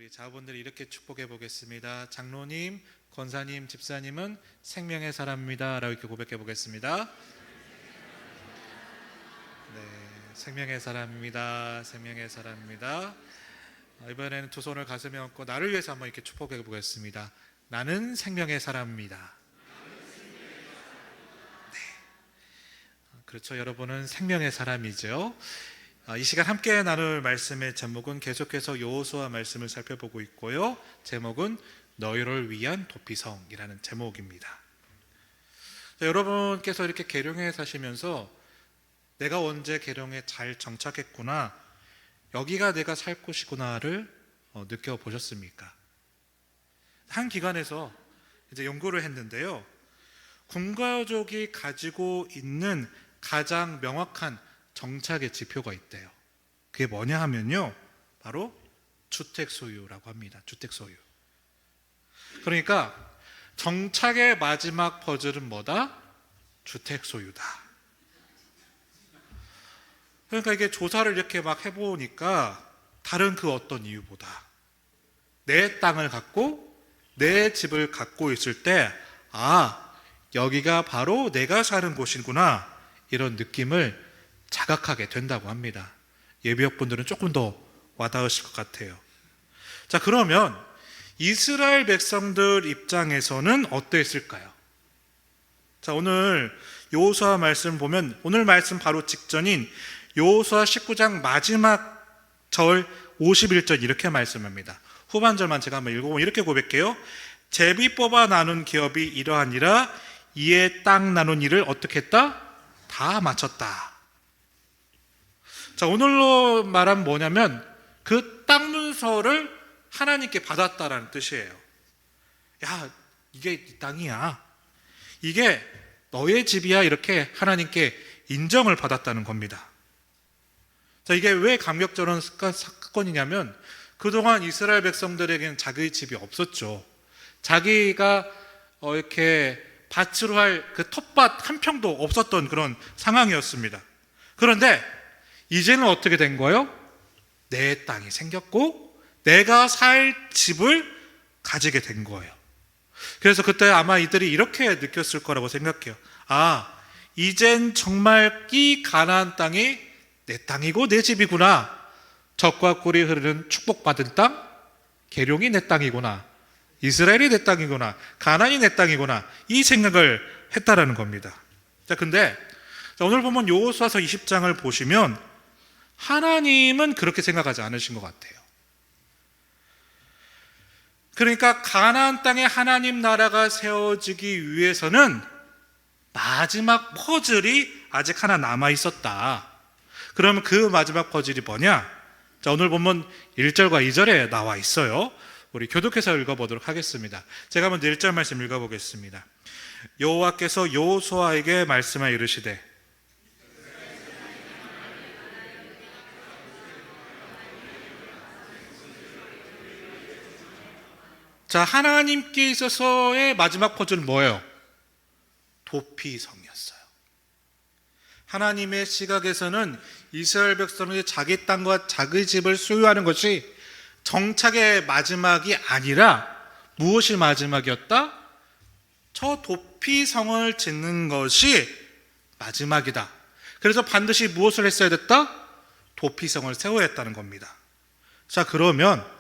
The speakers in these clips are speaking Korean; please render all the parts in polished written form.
우리 자분들이 이렇게 축복해 보겠습니다. 장로님, 권사님, 집사님은 생명의 사람입니다 라고 이렇게 고백해 보겠습니다. 네, 생명의 사람입니다. 생명의 사람입니다. 이번에는 두 손을 가슴에 얹고 나를 위해서 한번 이렇게 축복해 보겠습니다. 나는 생명의 사람입니다. 네, 그렇죠. 여러분은 생명의 사람이죠. 이 시간 함께 나눌 말씀의 제목은 계속해서 여호수아 말씀을 살펴보고 있고요. 제목은 너희를 위한 도피성이라는 제목입니다. 여러분께서 이렇게 계룡에 사시면서 내가 언제 계룡에 잘 정착했구나, 여기가 내가 살 곳이구나를 느껴보셨습니까? 한 기관에서 이제 연구를 했는데요. 군가족이 가지고 있는 가장 명확한 정착의 지표가 있대요. 그게 뭐냐 하면요, 바로 주택 소유라고 합니다. 주택 소유. 그러니까 정착의 마지막 퍼즐은 뭐다? 주택 소유다. 그러니까 이게 조사를 이렇게 막 해보니까 다른 그 어떤 이유보다 내 땅을 갖고 내 집을 갖고 있을 때, 여기가 바로 내가 사는 곳이구나, 이런 느낌을 자각하게 된다고 합니다. 예비역분들은 조금 더 와닿으실 것 같아요. 자, 그러면 이스라엘 백성들 입장에서는 어땠을까요? 자, 오늘 여호수아 말씀 보면 오늘 말씀 바로 직전인 여호수아 19장 마지막 절 51절 이렇게 말씀합니다. 후반절만 제가 한번 읽어보면 이렇게 고백해요. 제비 뽑아 나눈 기업이 이러하니라. 이에 땅 나눈 일을 어떻게 했다? 다 마쳤다. 자, 오늘로 말하면 뭐냐면 그 땅 문서를 하나님께 받았다라는 뜻이에요. 야, 이게 네 땅이야, 이게 너의 집이야, 이렇게 하나님께 인정을 받았다는 겁니다. 자, 이게 왜 감격스러운 사건이냐면 그동안 이스라엘 백성들에게는 자기의 집이 없었죠. 자기가 이렇게 밭으로 할 그 텃밭 한 평도 없었던 그런 상황이었습니다. 그런데 이제는 어떻게 된 거예요? 내 땅이 생겼고 내가 살 집을 가지게 된 거예요. 그래서 그때 아마 이들이 이렇게 느꼈을 거라고 생각해요. 이젠 정말 이 가나안 땅이 내 땅이고 내 집이구나. 젖과 꿀이 흐르는 축복받은 땅, 계룡이 내 땅이구나, 이스라엘이 내 땅이구나, 가나안이 내 땅이구나, 이 생각을 했다라는 겁니다. 자, 근데 오늘 보면 여호수아서 20장을 보시면 하나님은 그렇게 생각하지 않으신 것 같아요. 그러니까 가나안 땅에 하나님 나라가 세워지기 위해서는 마지막 퍼즐이 아직 하나 남아 있었다. 그러면 그 마지막 퍼즐이 뭐냐? 자, 오늘 보면 1절과 2절에 나와 있어요. 우리 교독해서 읽어보도록 하겠습니다. 제가 먼저 1절 말씀 읽어보겠습니다. 여호와께서 여호수아에게 말씀하여 이르시되, 자, 하나님께 있어서의 마지막 퍼즐은 뭐예요? 도피성이었어요. 하나님의 시각에서는 이스라엘 백성이 자기 땅과 자기 집을 소유하는 것이 정착의 마지막이 아니라 무엇이 마지막이었다? 저 도피성을 짓는 것이 마지막이다. 그래서 반드시 무엇을 했어야 됐다? 도피성을 세워야 했다는 겁니다. 자, 그러면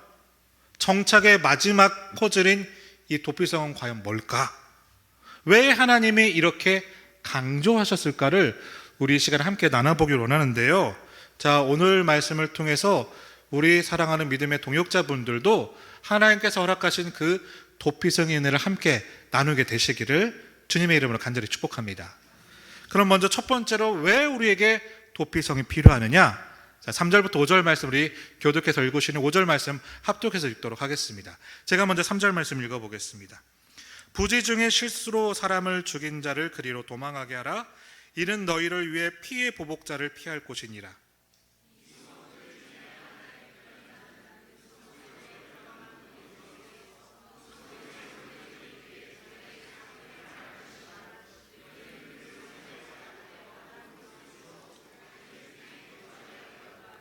정착의 마지막 퍼즐인 이 도피성은 과연 뭘까? 왜 하나님이 이렇게 강조하셨을까를 우리 이 시간에 함께 나눠보기를 원하는데요. 자, 오늘 말씀을 통해서 우리 사랑하는 믿음의 동역자분들도 하나님께서 허락하신 그 도피성의 은혜를 함께 나누게 되시기를 주님의 이름으로 간절히 축복합니다. 그럼 먼저 첫 번째로 왜 우리에게 도피성이 필요하느냐? 자, 3절부터 5절 말씀 우리 교독해서 읽으시는 5절 말씀 합독해서 읽도록 하겠습니다. 제가 먼저 3절 말씀 읽어보겠습니다. 부지 중에 실수로 사람을 죽인 자를 그리로 도망하게 하라. 이는 너희를 위해 피의 보복자를 피할 곳이니라.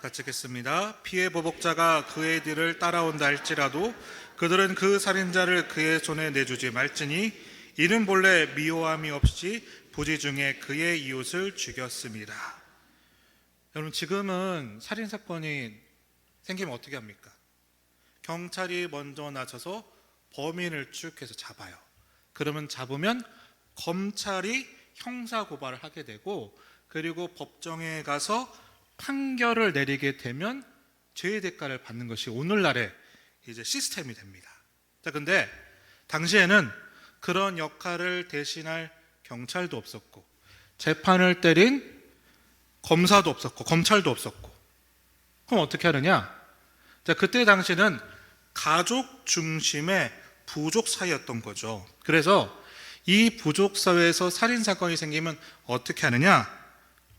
같이 읽겠습니다. 피해 보복자가 그의 뒤를 따라온다 할지라도 그들은 그 살인자를 그의 손에 내주지 말지니 이는 본래 미워함이 없이 부지 중에 그의 이웃을 죽였습니다. 여러분, 지금은 살인사건이 생기면 어떻게 합니까? 경찰이 먼저 나서서 범인을 추적해서 잡아요. 그러면 잡으면 검찰이 형사고발을 하게 되고, 그리고 법정에 가서 판결을 내리게 되면 죄의 대가를 받는 것이 오늘날의 이제 시스템이 됩니다. 자, 근데 당시에는 그런 역할을 대신할 경찰도 없었고, 재판을 때린 검사도 없었고, 검찰도 없었고. 그럼 어떻게 하느냐? 자, 그때 당시는 가족 중심의 부족 사회였던 거죠. 그래서 이 부족 사회에서 살인 사건이 생기면 어떻게 하느냐?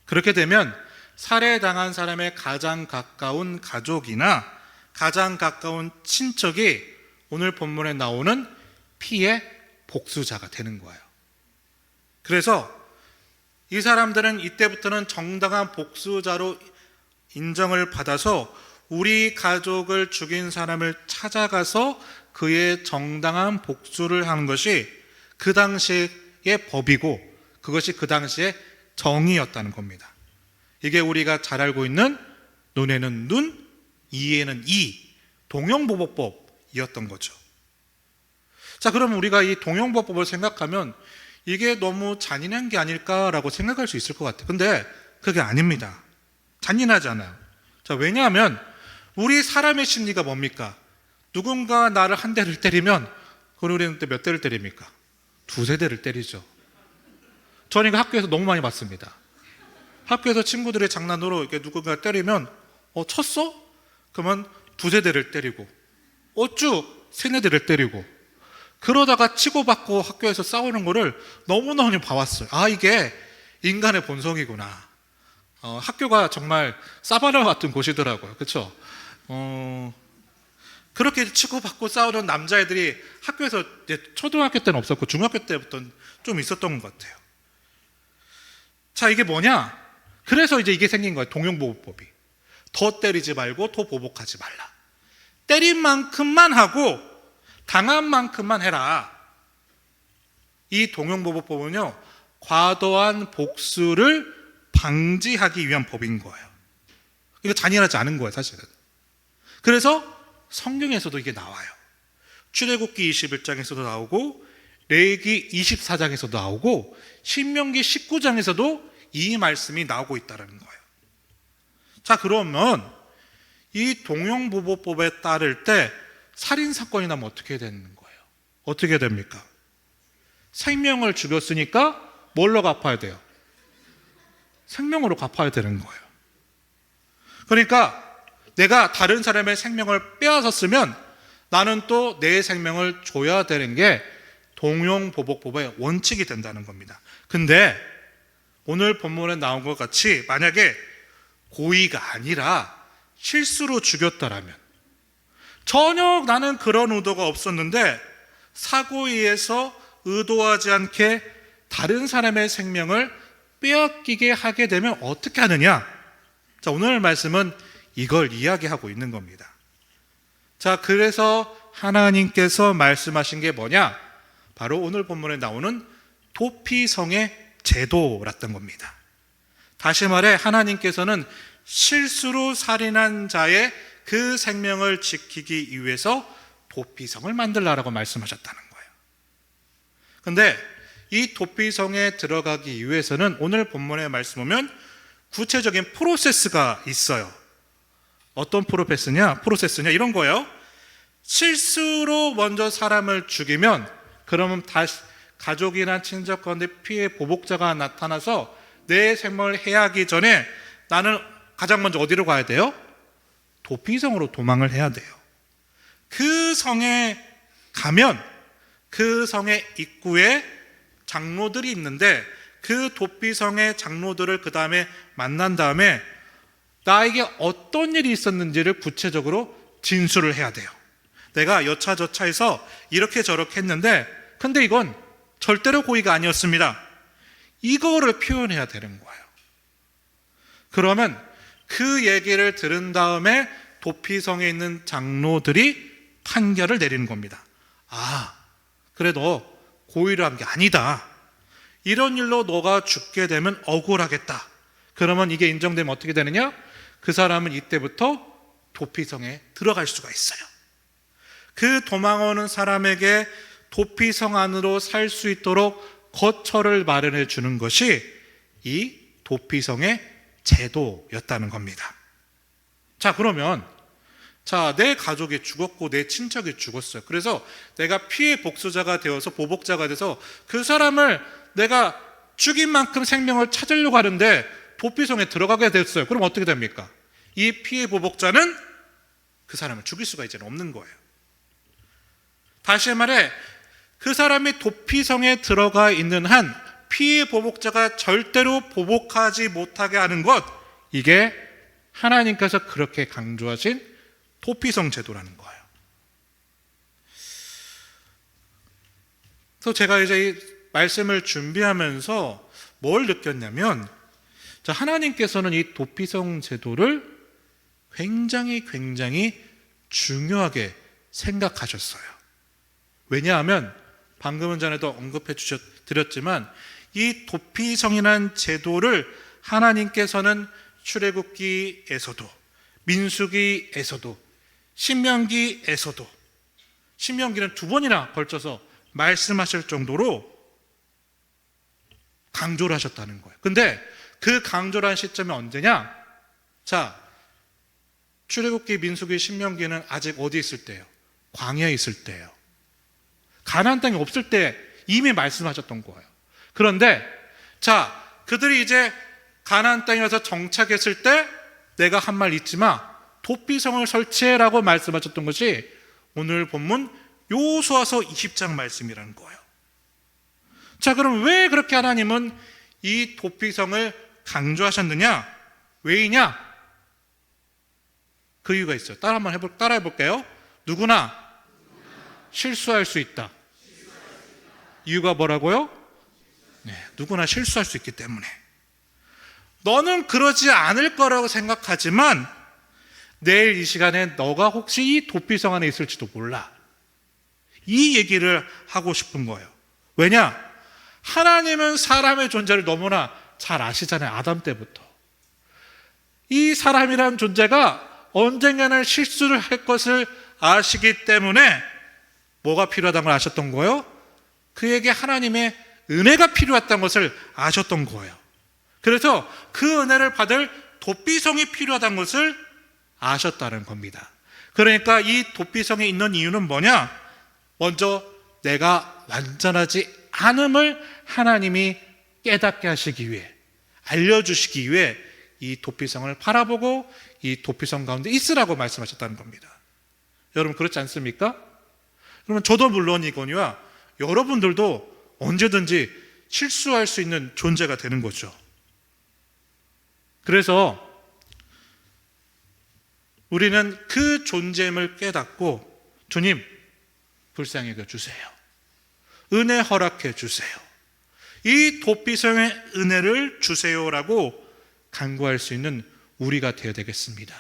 그렇게 되면 살해당한 사람의 가장 가까운 가족이나 가장 가까운 친척이 오늘 본문에 나오는 피해 복수자가 되는 거예요. 그래서 이 사람들은 이때부터는 정당한 복수자로 인정을 받아서 우리 가족을 죽인 사람을 찾아가서 그의 정당한 복수를 하는 것이 그 당시의 법이고, 그것이 그 당시의 정의였다는 겁니다. 이게 우리가 잘 알고 있는 눈에는 눈, 이에는 이, 동형보복법이었던 거죠. 자, 그럼 우리가 이 동형보복법을 생각하면 이게 너무 잔인한 게 아닐까라고 생각할 수 있을 것 같아요. 근데 그게 아닙니다. 잔인하지 않아요. 자, 왜냐하면 우리 사람의 심리가 뭡니까? 누군가 나를 한 대를 때리면, 그럼 우리는 몇 대를 때립니까? 두세 대를 때리죠. 저는 이거 학교에서 너무 많이 봤습니다. 학교에서 친구들의 장난으로 이렇게 누군가 때리면, 쳤어? 그러면 두세 대를 때리고, 쭉 세네 대를 때리고, 그러다가 치고받고 학교에서 싸우는 거를 너무너무 봐왔어요. 아, 이게 인간의 본성이구나. 학교가 정말 사바나 같은 곳이더라고요. 그렇죠? 그렇게 치고받고 싸우는 남자애들이 학교에서 이제 초등학교 때는 없었고 중학교 때부터는 좀 있었던 것 같아요. 자, 이게 뭐냐? 그래서 이제 이게 생긴 거예요. 동형보복법이. 더 때리지 말고 더 보복하지 말라. 때린 만큼만 하고 당한 만큼만 해라. 이 동형보복법은요, 과도한 복수를 방지하기 위한 법인 거예요. 이거 잔인하지 않은 거예요, 사실은. 그래서 성경에서도 이게 나와요. 출애굽기 21장에서도 나오고, 레위기 24장에서도 나오고, 신명기 19장에서도 이 말씀이 나오고 있다는 거예요. 자, 그러면 이 동형보복법에 따를 때 살인사건이 나면 어떻게 되는 거예요? 어떻게 됩니까? 생명을 죽였으니까 뭘로 갚아야 돼요? 생명으로 갚아야 되는 거예요. 그러니까 내가 다른 사람의 생명을 빼앗았으면 나는 또 내 생명을 줘야 되는 게 동형보복법의 원칙이 된다는 겁니다. 근데 오늘 본문에 나온 것 같이 만약에 고의가 아니라 실수로 죽였다라면, 전혀 나는 그런 의도가 없었는데 사고에 의해서 의도하지 않게 다른 사람의 생명을 빼앗기게 하게 되면 어떻게 하느냐? 자, 오늘 말씀은 이걸 이야기하고 있는 겁니다. 자, 그래서 하나님께서 말씀하신 게 뭐냐? 바로 오늘 본문에 나오는 도피성의 제도랐던 겁니다. 다시 말해 하나님께서는 실수로 살인한 자의 그 생명을 지키기 위해서 도피성을 만들라라고 말씀하셨다는 거예요. 그런데 이 도피성에 들어가기 위해서는 오늘 본문의 말씀 보면 구체적인 프로세스가 있어요. 어떤 프로세스냐 이런 거예요. 실수로 먼저 사람을 죽이면 그러면 다시 가족이나 친척 가운데 피해 보복자가 나타나서 내 생명을 해하기 전에 나는 가장 먼저 어디로 가야 돼요? 도피성으로 도망을 해야 돼요. 그 성에 가면 그 성의 입구에 장로들이 있는데 그 도피성의 장로들을 그 다음에 만난 다음에 나에게 어떤 일이 있었는지를 구체적으로 진술을 해야 돼요. 내가 여차저차해서 이렇게 저렇게 했는데 근데 이건 절대로 고의가 아니었습니다. 이거를 표현해야 되는 거예요. 그러면 그 얘기를 들은 다음에 도피성에 있는 장로들이 판결을 내리는 겁니다. 그래 너 고의로 한 게 아니다. 이런 일로 너가 죽게 되면 억울하겠다. 그러면 이게 인정되면 어떻게 되느냐? 그 사람은 이때부터 도피성에 들어갈 수가 있어요. 그 도망오는 사람에게 도피성 안으로 살 수 있도록 거처를 마련해 주는 것이 이 도피성의 제도였다는 겁니다. 자, 그러면 내 가족이 죽었고 내 친척이 죽었어요. 그래서 내가 피해 복수자가 되어서 보복자가 돼서 그 사람을 내가 죽인 만큼 생명을 찾으려고 하는데 도피성에 들어가게 됐어요. 그럼 어떻게 됩니까? 이 피해 보복자는 그 사람을 죽일 수가 이제는 없는 거예요. 다시 말해 그 사람이 도피성에 들어가 있는 한 피해 보복자가 절대로 보복하지 못하게 하는 것, 이게 하나님께서 그렇게 강조하신 도피성 제도라는 거예요. 그래서 제가 이제 이 말씀을 준비하면서 뭘 느꼈냐면, 하나님께서는 이 도피성 제도를 굉장히 중요하게 생각하셨어요. 왜냐하면 방금은 전에도 언급해 드렸지만 이 도피성이라는 제도를 하나님께서는 출애굽기에서도 민수기에서도 신명기에서도, 신명기는 2번이나 걸쳐서 말씀하실 정도로 강조를 하셨다는 거예요. 근데 그 강조를 한 시점이 언제냐? 출애굽기, 민수기, 신명기는 아직 어디 있을 때예요? 광야에 있을 때예요. 가나안 땅이 없을 때 이미 말씀하셨던 거예요. 그런데 그들이 이제 가나안 땅에 와서 정착했을 때 내가 한 말 잊지 마, 도피성을 설치해라고 말씀하셨던 것이 오늘 본문 여호수아서 20장 말씀이라는 거예요. 그럼 왜 그렇게 하나님은 이 도피성을 강조하셨느냐? 왜이냐? 그 이유가 있어요. 따라해 볼게요. 누구나 실수할 수 있다. 이유가 뭐라고요? 누구나 실수할 수 있기 때문에. 너는 그러지 않을 거라고 생각하지만 내일 이 시간에 너가 혹시 이 도피성 안에 있을지도 몰라. 이 얘기를 하고 싶은 거예요. 왜냐? 하나님은 사람의 존재를 너무나 잘 아시잖아요. 아담 때부터. 이 사람이라는 존재가 언젠가는 실수를 할 것을 아시기 때문에 뭐가 필요하다는 걸 아셨던 거예요? 그에게 하나님의 은혜가 필요했던 것을 아셨던 거예요. 그래서 그 은혜를 받을 도피성이 필요하다는 것을 아셨다는 겁니다. 그러니까 이 도피성에 있는 이유는 뭐냐? 먼저 내가 완전하지 않음을 하나님이 깨닫게 하시기 위해, 알려주시기 위해 이 도피성을 바라보고 이 도피성 가운데 있으라고 말씀하셨다는 겁니다. 여러분 그렇지 않습니까? 그러면 저도 물론이거니와 여러분들도 언제든지 실수할 수 있는 존재가 되는 거죠. 그래서 우리는 그 존재임을 깨닫고 주님 불쌍히 여겨주세요. 은혜 허락해 주세요. 이 도피성의 은혜를 주세요라고 간구할 수 있는 우리가 되어야 되겠습니다.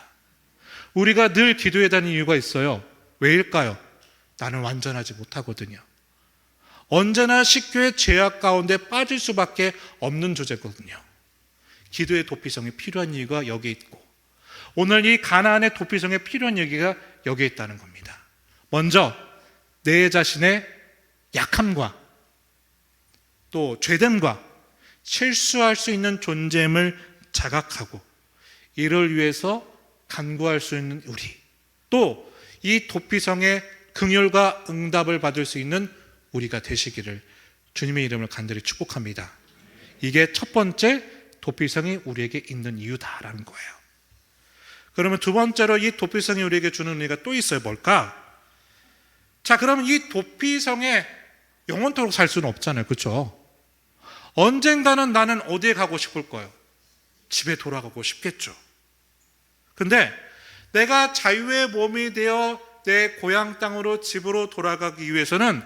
우리가 늘 기도해야 하는 이유가 있어요. 왜일까요? 나는 완전하지 못하거든요. 언제나 쉽게 죄악 가운데 빠질 수밖에 없는 존재거든요. 기도의 도피성이 필요한 이유가 여기에 있고, 오늘 이 가나안의 도피성에 필요한 얘기가 여기에 있다는 겁니다. 먼저 내 자신의 약함과 또 죄됨과 실수할 수 있는 존재임을 자각하고 이를 위해서 간구할 수 있는 우리, 또 이 도피성의 긍휼과 응답을 받을 수 있는 우리가 되시기를 주님의 이름을 간절히 축복합니다. 이게 첫 번째 도피성이 우리에게 있는 이유다라는 거예요. 그러면 두 번째로 이 도피성이 우리에게 주는 의미가 또 있어요. 뭘까? 그러면 이 도피성에 영원토록 살 수는 없잖아요. 그렇죠? 언젠가는 나는 어디에 가고 싶을 거예요? 집에 돌아가고 싶겠죠. 근데 내가 자유의 몸이 되어 내 고향 땅으로 집으로 돌아가기 위해서는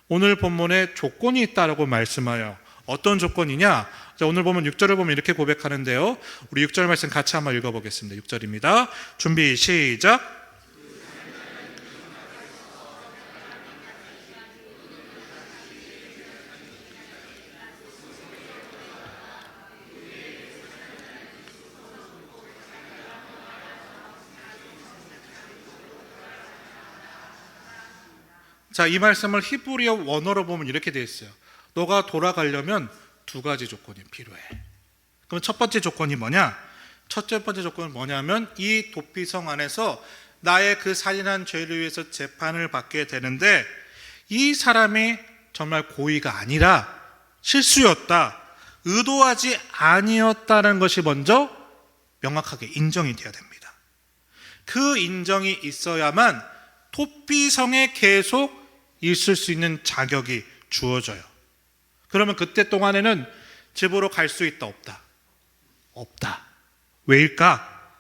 오늘 본문에 조건이 있다라고 말씀하여 어떤 조건이냐? 자, 오늘 보면 6절을 보면 이렇게 고백하는데요. 우리 6절 말씀 같이 한번 읽어보겠습니다. 6절입니다. 준비 시작. 자, 이 말씀을 히브리어 원어로 보면 이렇게 되어 있어요. 너가 돌아가려면 두 가지 조건이 필요해. 그럼 첫 번째 조건이 뭐냐? 첫째 번째 조건은 뭐냐면 이 도피성 안에서 나의 그 살인한 죄를 위해서 재판을 받게 되는데 이 사람이 정말 고의가 아니라 실수였다, 의도하지 아니었다는 것이 먼저 명확하게 인정이 돼야 됩니다. 그 인정이 있어야만 도피성에 계속 있을 수 있는 자격이 주어져요. 그러면 그때 동안에는 집으로 갈 수 있다, 없다? 없다. 왜일까?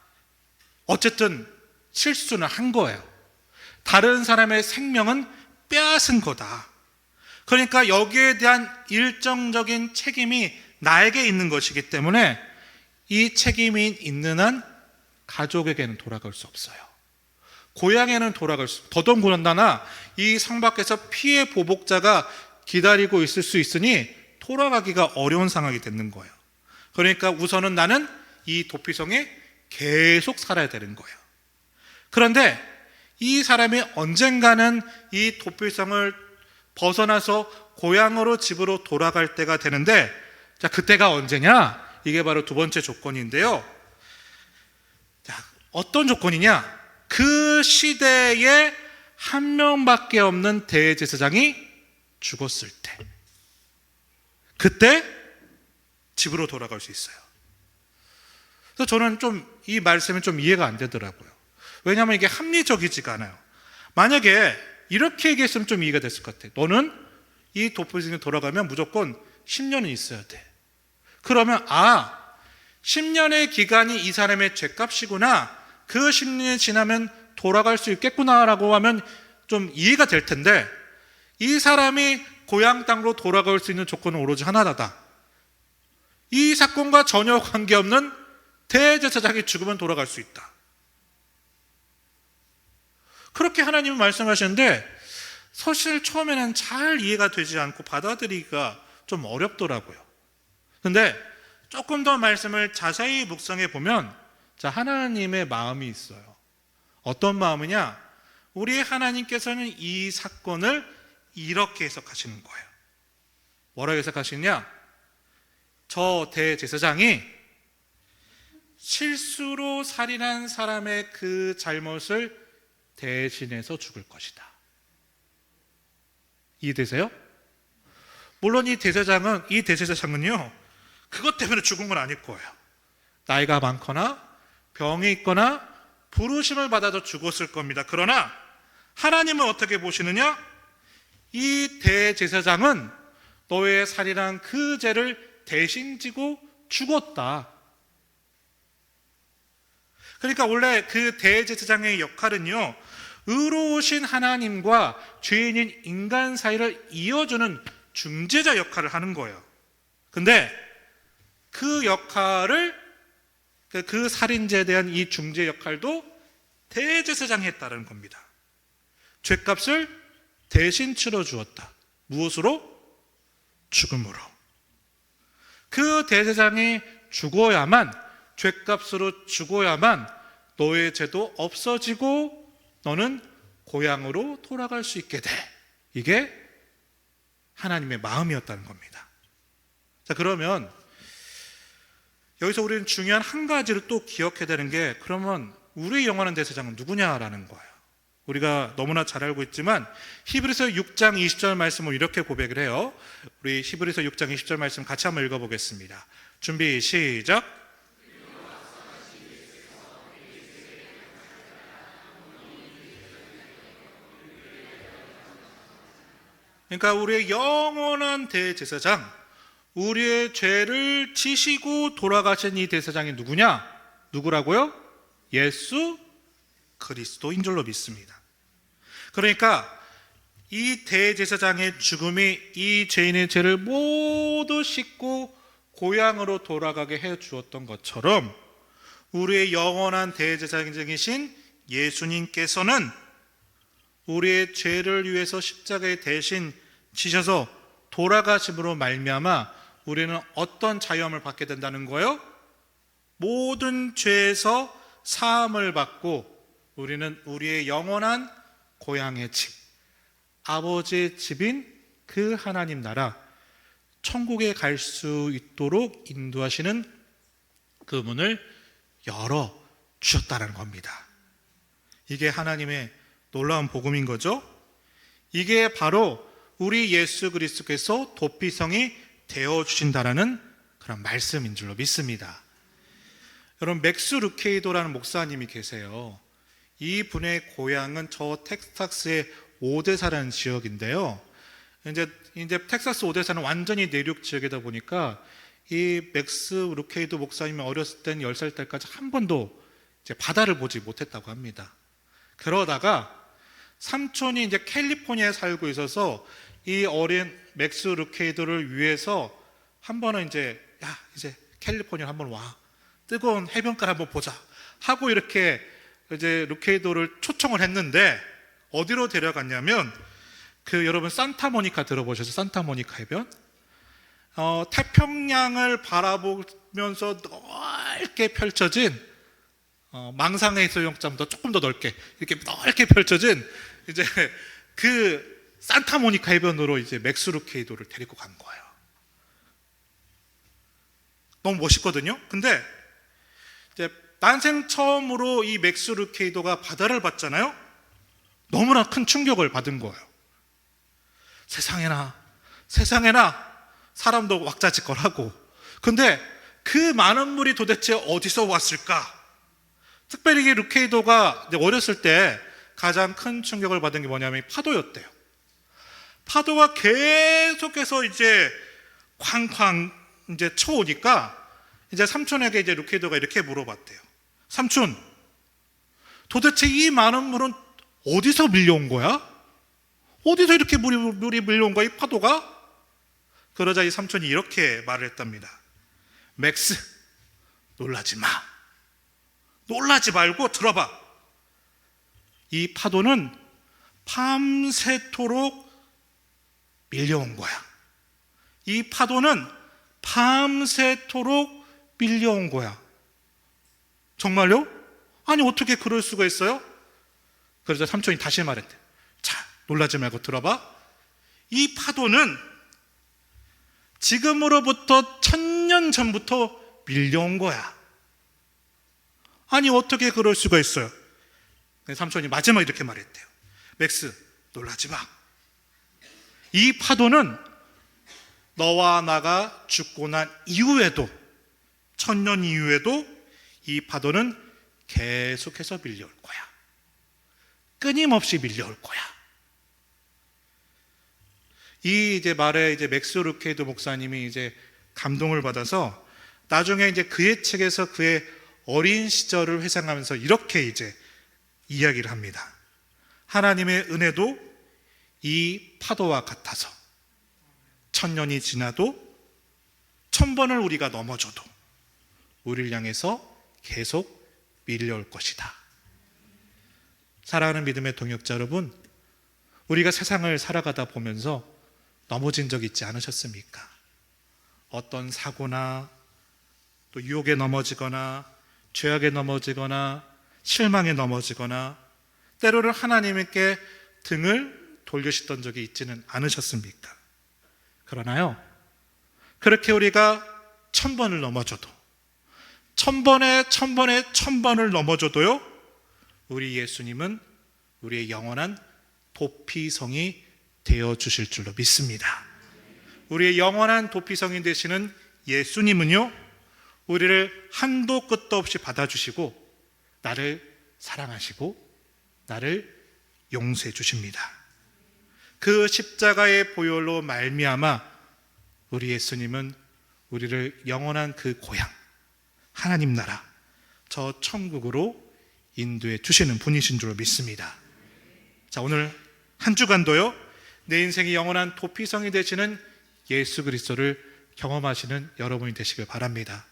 어쨌든 실수는 한 거예요. 다른 사람의 생명은 빼앗은 거다. 그러니까 여기에 대한 일정적인 책임이 나에게 있는 것이기 때문에 이 책임이 있는 한 가족에게는 돌아갈 수 없어요. 고향에는 돌아갈 수, 더더군다나 이 성 밖에서 피해 보복자가 기다리고 있을 수 있으니 돌아가기가 어려운 상황이 되는 거예요. 그러니까 우선은 나는 이 도피성에 계속 살아야 되는 거예요. 그런데 이 사람이 언젠가는 이 도피성을 벗어나서 고향으로 집으로 돌아갈 때가 되는데, 자, 그때가 언제냐? 이게 바로 두 번째 조건인데요. 자, 어떤 조건이냐? 그 시대에 한 명밖에 없는 대제사장이 죽었을 때, 그때 집으로 돌아갈 수 있어요. 그래서 저는 좀 이 말씀이 좀 이해가 안 되더라고요. 왜냐하면 이게 합리적이지가 않아요. 만약에 이렇게 얘기했으면 좀 이해가 됐을 것 같아요. 너는 이 도피성에 돌아가면 무조건 10년은 있어야 돼. 그러면 10년의 기간이 이 사람의 죄값이구나, 그 10년이 지나면 돌아갈 수 있겠구나라고 하면 좀 이해가 될 텐데, 이 사람이 고향 땅으로 돌아갈 수 있는 조건은 오로지 하나다. 이 사건과 전혀 관계없는 대제사장이 죽으면 돌아갈 수 있다. 그렇게 하나님은 말씀하시는데 사실 처음에는 잘 이해가 되지 않고 받아들이기가 좀 어렵더라고요. 근데 조금 더 말씀을 자세히 묵상해 보면, 자, 하나님의 마음이 있어요. 어떤 마음이냐? 우리 하나님께서는 이 사건을 이렇게 해석하시는 거예요. 뭐라고 해석하시냐? 저 대제사장이 실수로 살인한 사람의 그 잘못을 대신해서 죽을 것이다. 이해되세요? 물론 이 대제사장은요, 그것 때문에 죽은 건 아닐 거예요. 나이가 많거나 병이 있거나 부르심을 받아서 죽었을 겁니다. 그러나 하나님은 어떻게 보시느냐? 이 대제사장은 너의 살인한 그 죄를 대신 지고 죽었다. 그러니까 원래 그 대제사장의 역할은요, 의로우신 하나님과 죄인인 인간 사이를 이어주는 중재자 역할을 하는 거예요. 근데 그 역할을, 그 살인죄에 대한 이 중재 역할도 대제사장이 했다는 겁니다. 죄값을 대신 치러주었다. 무엇으로? 죽음으로. 그 대제사장이 죽어야만, 죄값으로 죽어야만 너의 죄도 없어지고 너는 고향으로 돌아갈 수 있게 돼. 이게 하나님의 마음이었다는 겁니다. 자, 그러면 여기서 우리는 중요한 한 가지를 또 기억해야 되는 게, 그러면 우리의 영원한 대제사장은 누구냐라는 거예요. 우리가 너무나 잘 알고 있지만 히브리서 6장 20절 말씀을 이렇게 고백을 해요. 우리 히브리서 6장 20절 말씀 같이 한번 읽어보겠습니다. 준비 시작. 그러니까 우리의 영원한 대제사장, 우리의 죄를 지시고 돌아가신 이 대제사장이 누구냐? 누구라고요? 예수 그리스도인 줄로 믿습니다. 그러니까 이 대제사장의 죽음이 이 죄인의 죄를 모두 씻고 고향으로 돌아가게 해 주었던 것처럼 우리의 영원한 대제사장이신 예수님께서는 우리의 죄를 위해서 십자가에 대신 지셔서 돌아가심으로 말미암아 우리는 어떤 자유함을 받게 된다는 거예요? 모든 죄에서 사함을 받고 우리는 우리의 영원한 고향의 집, 아버지의 집인 그 하나님 나라, 천국에 갈 수 있도록 인도하시는 그 문을 열어 주셨다는 겁니다. 이게 하나님의 놀라운 복음인 거죠. 이게 바로 우리 예수 그리스도께서 도피성이 되어주신다라는 그런 말씀인 줄로 믿습니다. 여러분, 맥스 루케이도라는 목사님이 계세요. 이 분의 고향은 저 텍사스의 오데사라는 지역인데요. 이제 텍사스 오데사는 완전히 내륙 지역이다 보니까 이 맥스 루케이도 목사님이 어렸을 땐 10살 때까지 한 번도 이제 바다를 보지 못했다고 합니다. 그러다가 삼촌이 이제 캘리포니아에 살고 있어서 이 어린 맥스 루케이도를 위해서 한 번은 이제 캘리포니아 한번 와, 뜨거운 해변가를 한번 보자 하고 이렇게 이제 루케이도를 초청을 했는데 어디로 데려갔냐면 여러분 산타모니카 들어보셔서 산타모니카 해변? 태평양을 바라보면서 넓게 펼쳐진 망상의 해수욕장보다 조금 더 넓게 이렇게 넓게 펼쳐진 이제 그 산타모니카 해변으로 이제 맥스 루케이도를 데리고 간 거예요. 너무 멋있거든요. 근데 이제 난생 처음으로 이 맥스 루케이도가 바다를 봤잖아요. 너무나 큰 충격을 받은 거예요. 세상에나 사람도 왁자지껄하고, 근데 그 많은 물이 도대체 어디서 왔을까? 특별히 루케이도가 어렸을 때 가장 큰 충격을 받은 게 뭐냐면 파도였대요. 파도가 계속해서 이제 쾅쾅 이제 쳐오니까 이제 삼촌에게 이제 루케이도가 이렇게 물어봤대요. 삼촌, 도대체 이 많은 물은 어디서 밀려온 거야? 어디서 이렇게 물이 밀려온 거야, 이 파도가? 그러자 이 삼촌이 이렇게 말을 했답니다. 맥스, 놀라지 마. 놀라지 말고 들어봐. 이 파도는 밤새도록 밀려온 거야. 이 파도는 밤새도록 밀려온 거야. 정말요? 아니, 어떻게 그럴 수가 있어요? 그러자 삼촌이 다시 말했대. 자, 놀라지 말고 들어봐. 이 파도는 지금으로부터 1000년 전부터 밀려온 거야. 아니, 어떻게 그럴 수가 있어요? 삼촌이 마지막에 이렇게 말했대요. 맥스, 놀라지 마. 이 파도는 너와 나가 죽고 난 이후에도, 1000년 이후에도 이 파도는 계속해서 밀려올 거야. 끊임없이 밀려올 거야. 이 이제 말에 이제 맥스 루케이도 목사님이 이제 감동을 받아서 나중에 이제 그의 책에서 그의 어린 시절을 회상하면서 이렇게 이제 이야기를 합니다. 하나님의 은혜도 이 파도와 같아서 1000년이 지나도 1000번을 우리가 넘어져도 우리를 향해서 계속 밀려올 것이다. 사랑하는 믿음의 동역자 여러분, 우리가 세상을 살아가다 보면서 넘어진 적 있지 않으셨습니까? 어떤 사고나 또 유혹에 넘어지거나 죄악에 넘어지거나 실망에 넘어지거나 때로는 하나님께 등을 돌리셨던 적이 있지는 않으셨습니까? 그러나요, 그렇게 우리가 1000번을 넘어져도 1000번을 넘어져도요, 우리 예수님은 우리의 영원한 도피성이 되어주실 줄로 믿습니다. 우리의 영원한 도피성이 되시는 예수님은요, 우리를 한도 끝도 없이 받아주시고 나를 사랑하시고 나를 용서해 주십니다. 그 십자가의 보혈로 말미암아 우리 예수님은 우리를 영원한 그 고향, 하나님 나라, 저 천국으로 인도해 주시는 분이신 줄로 믿습니다. 자, 오늘 한 주간도요, 내 인생의 영원한 도피성이 되시는 예수 그리스도를 경험하시는 여러분이 되시길 바랍니다.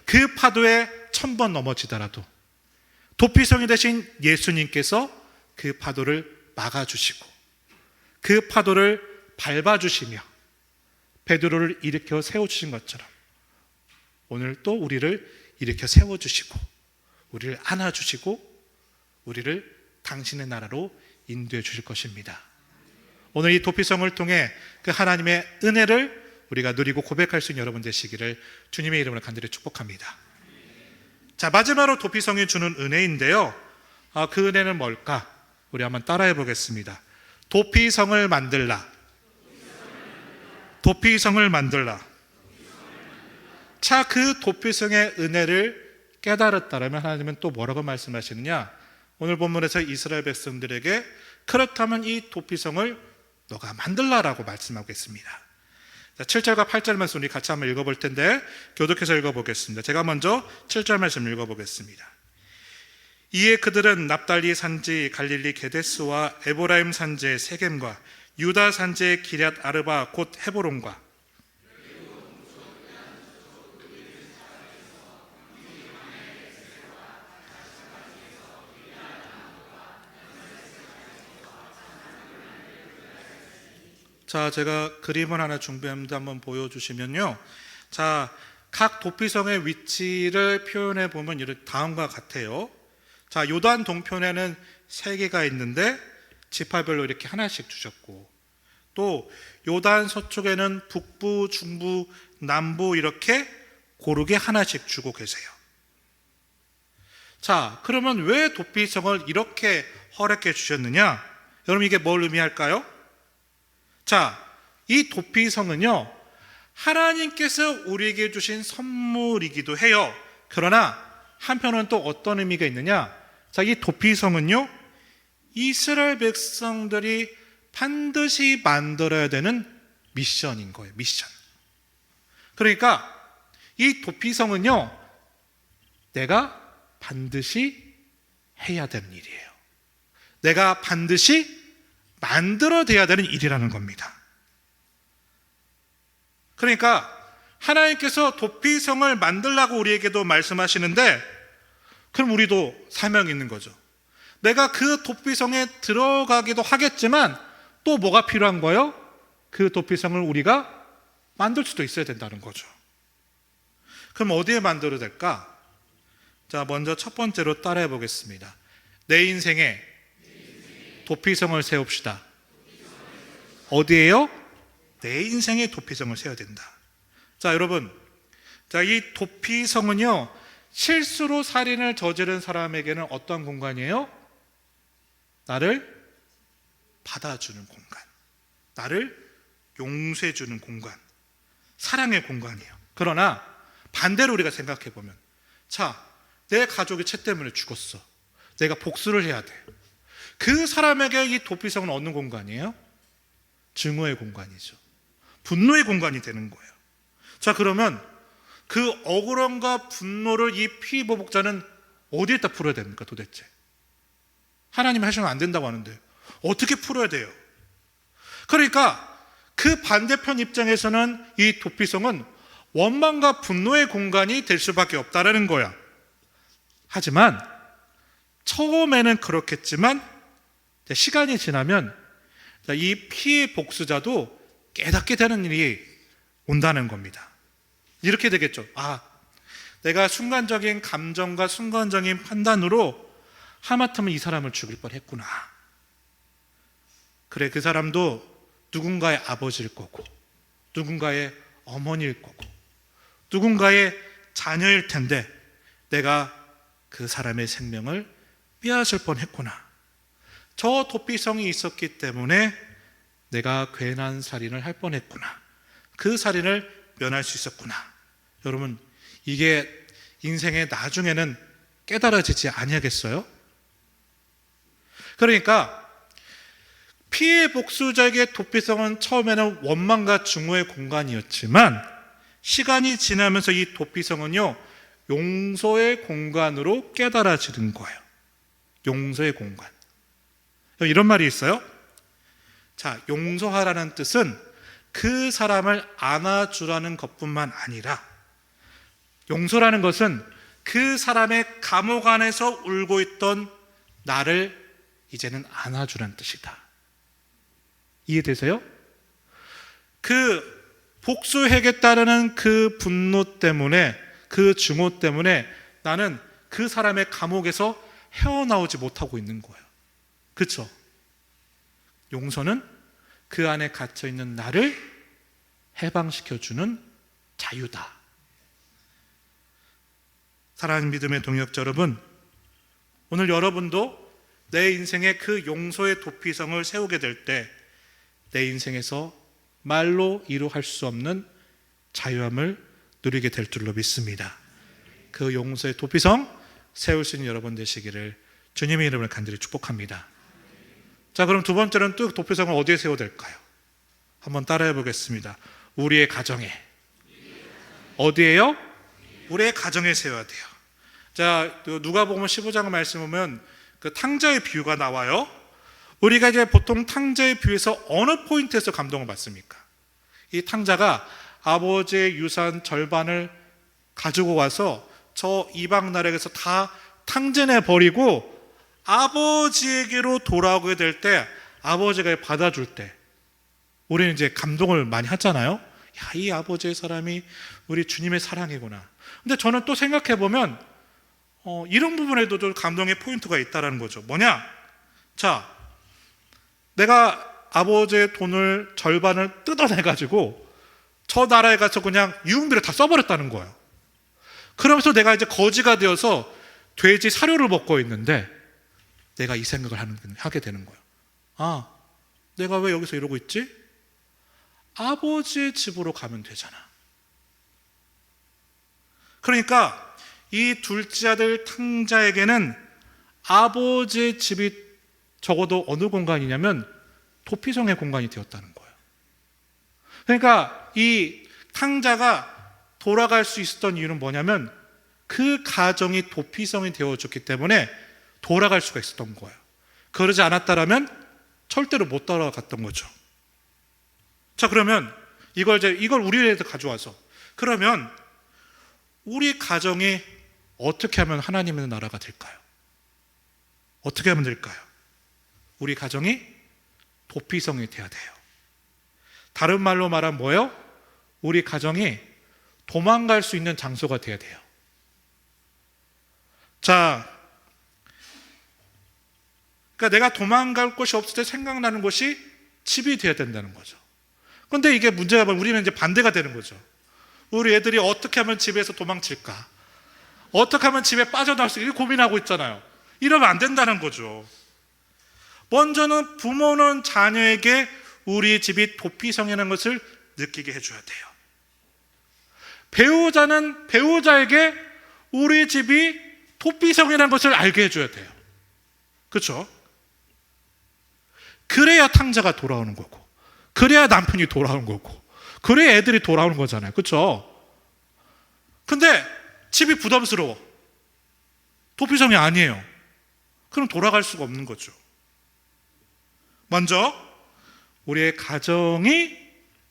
그 파도에 1000번 넘어지더라도 도피성이 되신 예수님께서 그 파도를 막아주시고 그 파도를 밟아주시며 베드로를 일으켜 세워주신 것처럼 오늘 또 우리를 일으켜 세워주시고 우리를 안아주시고 우리를 당신의 나라로 인도해 주실 것입니다. 오늘 이 도피성을 통해 그 하나님의 은혜를 우리가 누리고 고백할 수 있는 여러분 되시기를 주님의 이름으로 간절히 축복합니다. 자, 마지막으로 도피성이 주는 은혜인데요. 그 은혜는 뭘까? 우리 한번 따라해 보겠습니다. 도피성을 만들라. 도피성을 만들라. 자, 그 도피성의 은혜를 깨달았다면 하나님은 또 뭐라고 말씀하시느냐? 오늘 본문에서 이스라엘 백성들에게 그렇다면 이 도피성을 너가 만들라라고 말씀하고 있습니다. 7절과 8절 말씀 우리 같이 한번 읽어볼 텐데 교독해서 읽어보겠습니다. 제가 먼저 7절 말씀 읽어보겠습니다. 이에 그들은 납달리 산지 갈릴리 게데스와 에브라임 산지의 세겜과 유다 산지의 기럇 아르바 곧 헤브론과 자, 제가 그림을 하나 준비했는데 한번 보여주시면요. 자, 각 도피성의 위치를 표현해 보면 이렇게 다음과 같아요. 자, 요단 동편에는 3개가 있는데 지파별로 이렇게 하나씩 주셨고, 또 요단 서쪽에는 북부, 중부, 남부 이렇게 고르게 하나씩 주고 계세요. 자, 그러면 왜 도피성을 이렇게 허락해 주셨느냐? 여러분, 이게 뭘 의미할까요? 자, 이 도피성은요, 하나님께서 우리에게 주신 선물이기도 해요. 그러나 한편은 또 어떤 의미가 있느냐? 자, 이 도피성은요, 이스라엘 백성들이 반드시 만들어야 되는 미션인 거예요. 미션. 그러니까 이 도피성은요, 내가 반드시 해야 되는 일이에요. 내가 반드시 만들어내야 되는 일이라는 겁니다. 그러니까 하나님께서 도피성을 만들라고 우리에게도 말씀하시는데, 그럼 우리도 사명이 있는 거죠. 내가 그 도피성에 들어가기도 하겠지만 또 뭐가 필요한 거예요? 그 도피성을 우리가 만들 수도 있어야 된다는 거죠. 그럼 어디에 만들어야 될까? 자, 먼저 첫 번째로 따라해 보겠습니다. 내 인생에 도피성을 세웁시다. 어디에요? 내 인생에 도피성을 세워야 된다. 자, 여러분, 자, 이 도피성은요, 실수로 살인을 저지른 사람에게는 어떤 공간이에요? 나를 받아주는 공간, 나를 용서해주는 공간, 사랑의 공간이에요. 그러나 반대로 우리가 생각해 보면, 자, 내 가족이 죄 때문에 죽었어. 내가 복수를 해야 돼. 그 사람에게 이 도피성은 어느 공간이에요? 증오의 공간이죠. 분노의 공간이 되는 거예요. 자, 그러면 그 억울함과 분노를 이 피보복자는 어디에다 풀어야 됩니까, 도대체? 하나님이 하시면 안 된다고 하는데 어떻게 풀어야 돼요? 그러니까 그 반대편 입장에서는 이 도피성은 원망과 분노의 공간이 될 수밖에 없다라는 거야. 하지만 처음에는 그렇겠지만 시간이 지나면 이 피해 복수자도 깨닫게 되는 일이 온다는 겁니다. 이렇게 되겠죠. 아, 내가 순간적인 감정과 순간적인 판단으로 하마터면 이 사람을 죽일 뻔했구나. 그래, 그 사람도 누군가의 아버지일 거고 누군가의 어머니일 거고 누군가의 자녀일 텐데 내가 그 사람의 생명을 빼앗을 뻔했구나. 저 도피성이 있었기 때문에 내가 괜한 살인을 할 뻔했구나. 그 살인을 면할 수 있었구나. 여러분, 이게 인생의 나중에는 깨달아지지 아니하겠어요? 그러니까 피해 복수자에게 도피성은 처음에는 원망과 증오의 공간이었지만 시간이 지나면서 이 도피성은요, 용서의 공간으로 깨달아지는 거예요. 용서의 공간. 이런 말이 있어요. 자, 용서하라는 뜻은 그 사람을 안아주라는 것뿐만 아니라, 용서라는 것은 그 사람의 감옥 안에서 울고 있던 나를 이제는 안아주라는 뜻이다. 이해되세요? 그 복수에게 따르는 그 분노 때문에, 그 증오 때문에 나는 그 사람의 감옥에서 헤어나오지 못하고 있는 거예요. 그렇죠? 용서는 그 안에 갇혀있는 나를 해방시켜주는 자유다. 사랑하는 믿음의 동역자 여러분, 오늘 여러분도 내 인생에 그 용서의 도피성을 세우게 될 때 내 인생에서 말로 이루할 수 없는 자유함을 누리게 될 줄로 믿습니다. 그 용서의 도피성 세울 수 있는 여러분 되시기를 주님의 이름으로 간절히 축복합니다. 자, 그럼 두 번째는 또 도피성을 어디에 세워야 될까요? 한번 따라해 보겠습니다. 우리의 가정에. 어디에요? 우리의 가정에 세워야 돼요. 자, 누가복음 15장 말씀 보면 그 탕자의 비유가 나와요. 우리가 이제 보통 탕자의 비유에서 어느 포인트에서 감동을 받습니까? 이 탕자가 아버지의 유산 절반을 가지고 와서 저 이방 나라에서 다 탕진해 버리고 아버지에게로 돌아오게 될 때, 아버지가 받아줄 때 우리는 이제 감동을 많이 하잖아요. 야, 이 아버지의 사람이 우리 주님의 사랑이구나. 근데 저는 또 생각해 보면 이런 부분에도 좀 감동의 포인트가 있다는 거죠. 뭐냐? 자, 내가 아버지의 돈을 절반을 뜯어내가지고 저 나라에 가서 그냥 유흥비를 다 써버렸다는 거예요. 그러면서 내가 이제 거지가 되어서 돼지 사료를 먹고 있는데 내가 이 생각을 하게 되는 거예요. 아, 내가 왜 여기서 이러고 있지? 아버지의 집으로 가면 되잖아. 그러니까 이 둘째 아들 탕자에게는 아버지의 집이 적어도 어느 공간이냐면 도피성의 공간이 되었다는 거예요. 그러니까 이 탕자가 돌아갈 수 있었던 이유는 뭐냐면 그 가정이 도피성이 되어줬기 때문에 돌아갈 수가 있었던 거예요. 그러지 않았다라면 절대로 못 돌아갔던 거죠. 자, 그러면 이걸 우리에게 가져와서, 그러면 우리 가정이 어떻게 하면 하나님의 나라가 될까요? 어떻게 하면 될까요? 우리 가정이 도피성이 돼야 돼요. 다른 말로 말하면 뭐예요? 우리 가정이 도망갈 수 있는 장소가 돼야 돼요. 자, 그러니까 내가 도망갈 곳이 없을 때 생각나는 곳이 집이 돼야 된다는 거죠. 그런데 이게 문제가 뭐냐면 우리는 이제 반대가 되는 거죠. 우리 애들이 어떻게 하면 집에서 도망칠까? 어떻게 하면 집에 빠져나올 수 있을까? 고민하고 있잖아요. 이러면 안 된다는 거죠. 먼저는 부모는 자녀에게 우리 집이 도피성이라는 것을 느끼게 해줘야 돼요. 배우자는 배우자에게 우리 집이 도피성이라는 것을 알게 해줘야 돼요. 그렇죠? 그래야 탕자가 돌아오는 거고, 그래야 남편이 돌아오는 거고, 그래야 애들이 돌아오는 거잖아요. 그렇죠? 근데 집이 부담스러워. 도피성이 아니에요. 그럼 돌아갈 수가 없는 거죠. 먼저 우리의 가정이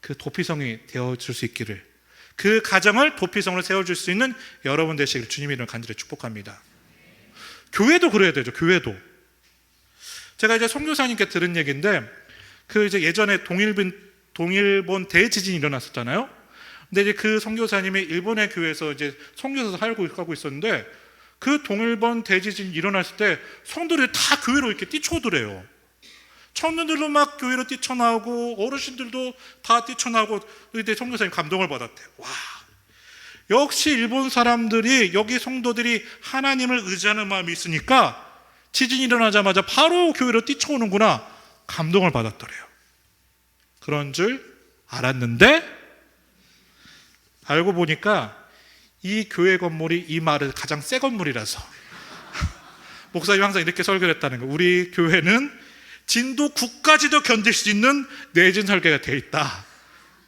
그 도피성이 되어줄 수 있기를, 그 가정을 도피성으로 세워줄 수 있는 여러분 되시기를 주님의 이름으로 간절히 축복합니다. 교회도 그래야 되죠. 교회도. 제가 이제 선교사님께 들은 얘기인데, 그 이제 예전에 동일본 대지진이 일어났었잖아요. 근데 이제 그 선교사님이 일본의 교회에서 이제 선교사로 살고 있었는데, 그 동일본 대지진이 일어났을 때 성도들이 다 교회로 이렇게 뛰쳐오더래요. 청년들도 막 교회로 뛰쳐나오고 어르신들도 다 뛰쳐나오고, 그때 선교사님 감동을 받았대요. 와, 역시 일본 사람들이, 여기 성도들이 하나님을 의지하는 마음이 있으니까 지진이 일어나자마자 바로 교회로 뛰쳐오는구나, 감동을 받았더래요. 그런 줄 알았는데 알고 보니까 이 교회 건물이 이 마을에서 가장 새 건물이라서 목사님이 항상 이렇게 설교를 했다는 거예요. 우리 교회는 진도 9까지도 견딜 수 있는 내진 설계가 되어 있다.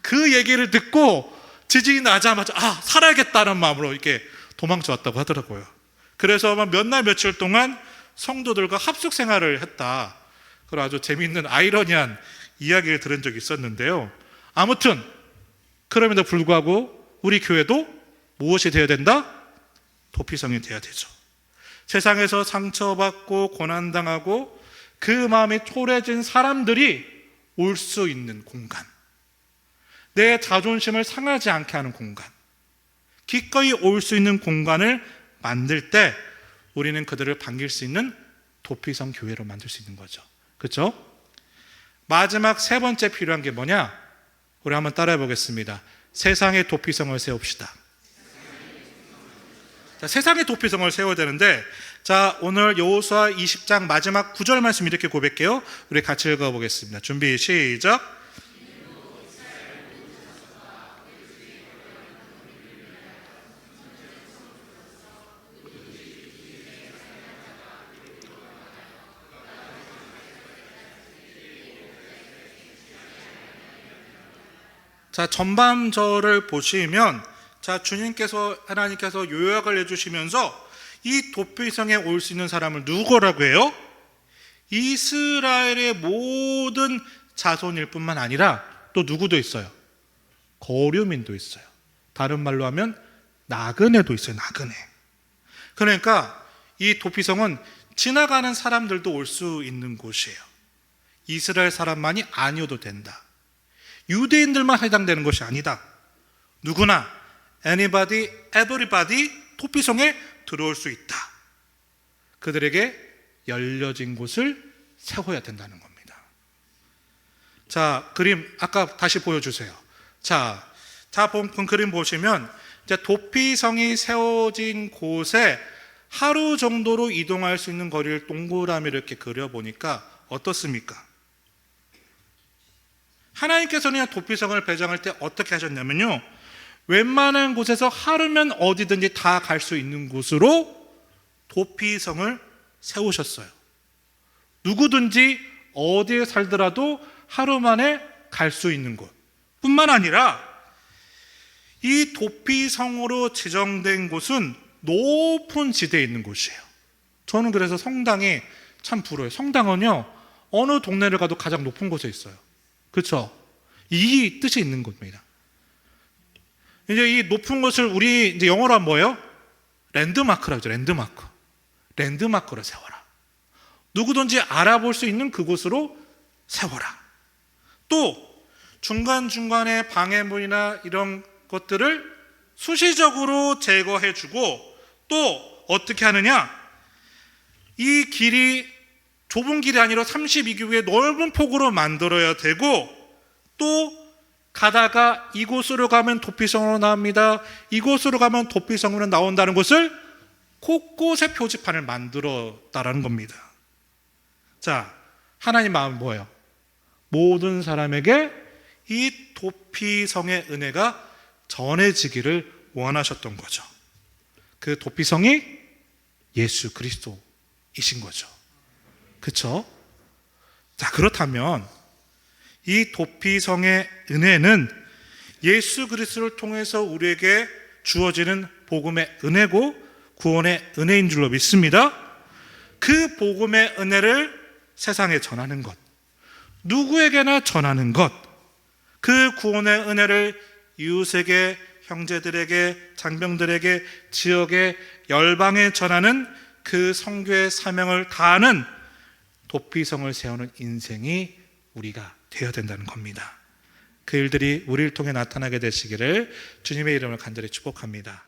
그 얘기를 듣고 지진이 나자마자 살아야겠다는 마음으로 이렇게 도망쳐 왔다고 하더라고요. 그래서 몇 날 며칠 동안 성도들과 합숙 생활을 했다. 그런 아주 재미있는 아이러니한 이야기를 들은 적이 있었는데요. 아무튼 그럼에도 불구하고 우리 교회도 무엇이 되어야 된다? 도피성이 되어야 되죠. 세상에서 상처받고 고난당하고 그 마음이 초래진 사람들이 올 수 있는 공간, 내 자존심을 상하지 않게 하는 공간, 기꺼이 올 수 있는 공간을 만들 때 우리는 그들을 반길 수 있는 도피성 교회로 만들 수 있는 거죠. 그렇죠? 마지막 세 번째 필요한 게 뭐냐? 우리 한번 따라해 보겠습니다. 세상의 도피성을 세웁시다. 자, 세상의 도피성을 세워야 되는데, 자, 오늘 여호수아 20장 마지막 9절 말씀 이렇게 고백해요. 우리 같이 읽어보겠습니다. 준비 시작. 자, 전반절을 보시면, 자, 주님께서, 하나님께서 요약을 해주시면서 이 도피성에 올 수 있는 사람을 누구라고 해요? 이스라엘의 모든 자손일 뿐만 아니라 또 누구도 있어요? 거류민도 있어요. 다른 말로 하면 나그네도 있어요. 나그네. 그러니까 이 도피성은 지나가는 사람들도 올 수 있는 곳이에요. 이스라엘 사람만이 아니어도 된다. 유대인들만 해당되는 것이 아니다. 누구나 anybody, everybody 도피성에 들어올 수 있다. 그들에게 열려진 곳을 세워야 된다는 겁니다. 자, 그림 아까 다시 보여주세요. 자, 본 그림 보시면 이제 도피성이 세워진 곳에 하루 정도로 이동할 수 있는 거리를 동그라미 이렇게 그려보니까 어떻습니까? 하나님께서는 도피성을 배정할 때 어떻게 하셨냐면요, 웬만한 곳에서 하루면 어디든지 다 갈 수 있는 곳으로 도피성을 세우셨어요. 누구든지 어디에 살더라도 하루 만에 갈 수 있는 곳 뿐만 아니라 이 도피성으로 지정된 곳은 높은 지대에 있는 곳이에요. 저는 그래서 성당이 참 부러워요. 성당은요, 어느 동네를 가도 가장 높은 곳에 있어요. 그렇죠? 이 뜻이 있는 겁니다. 이제 이 높은 곳을 우리 이제 영어로 하면 뭐예요? 랜드마크라고 하죠. 랜드마크. 랜드마크로 세워라. 누구든지 알아볼 수 있는 그곳으로 세워라. 또 중간중간에 방해물이나 이런 것들을 수시적으로 제거해주고, 또 어떻게 하느냐? 이 길이 좁은 길이 아니라 32규의 넓은 폭으로 만들어야 되고, 또 가다가 이곳으로 가면 도피성으로 나옵니다, 이곳으로 가면 도피성으로 나온다는 것을 곳곳에 표지판을 만들었다라는 겁니다. 자, 하나님 마음은 뭐예요? 모든 사람에게 이 도피성의 은혜가 전해지기를 원하셨던 거죠. 그 도피성이 예수 그리스도이신 거죠. 그렇죠? 자, 그렇다면 이 도피성의 은혜는 예수 그리스도를 통해서 우리에게 주어지는 복음의 은혜고 구원의 은혜인 줄로 믿습니다. 그 복음의 은혜를 세상에 전하는 것, 누구에게나 전하는 것, 그 구원의 은혜를 이웃에게, 형제들에게, 장병들에게, 지역에, 열방에 전하는 그 선교의 사명을 다하는 도피성을 세우는 인생이 우리가 되어야 된다는 겁니다. 그 일들이 우리를 통해 나타나게 되시기를 주님의 이름으로 간절히 축복합니다.